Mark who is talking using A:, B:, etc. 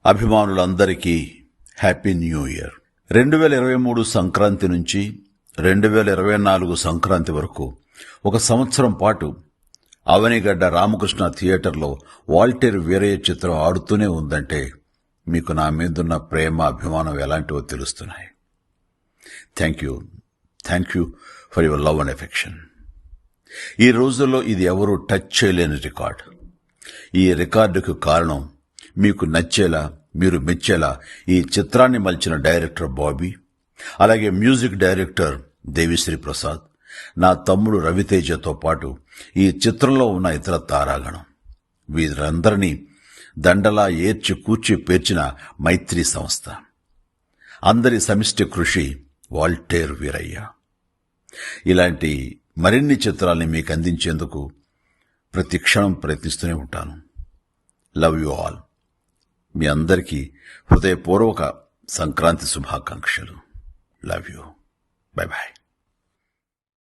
A: అభిమానులందరికీ happy new year. 2023 Sankranti నుంచి 2024 సంక్రాంతి వరకు ఒక సంవత్సరం పాటు అవనిగడ్డ రామకృష్ణ థియేటర్లో వాల్టేర్ వీరయ్య చిత్రం ఆడుతూనే ఉందంటే మీకు నా మీదున్న ప్రేమ అభిమానం ఎలాంటివో తెలుస్తున్నాయి. Thank you for your love and affection. ఈ రోజుల్లో ఇది ఎవరూ టచ్ చేయలేని రికార్డ్. ఈ రికార్డుకు కారణం మీకు నచ్చేలా, మీరు మెచ్చేలా ఈ చిత్రాన్ని మలిచిన డైరెక్టర్ బాబీ, అలాగే మ్యూజిక్ డైరెక్టర్ దేవిశ్రీ ప్రసాద్, నా తమ్ముడు రవితేజతో పాటు ఈ చిత్రంలో ఉన్న ఇతర తారాగణం, వీరందరినీ దండలా ఏర్చి కూర్చి పేర్చిన మైత్రి సంస్థ, అందరి సమిష్టి కృషి వాల్టేర్ వీరయ్య. ఇలాంటి మరిన్ని చిత్రాల్ని మీకు అందించేందుకు ప్రతి క్షణం ప్రయత్నిస్తూనే ఉంటాను. Love you all. మీ అందరికీ హృదయపూర్వక సంక్రాంతి శుభాకాంక్షలు. Love you. By by.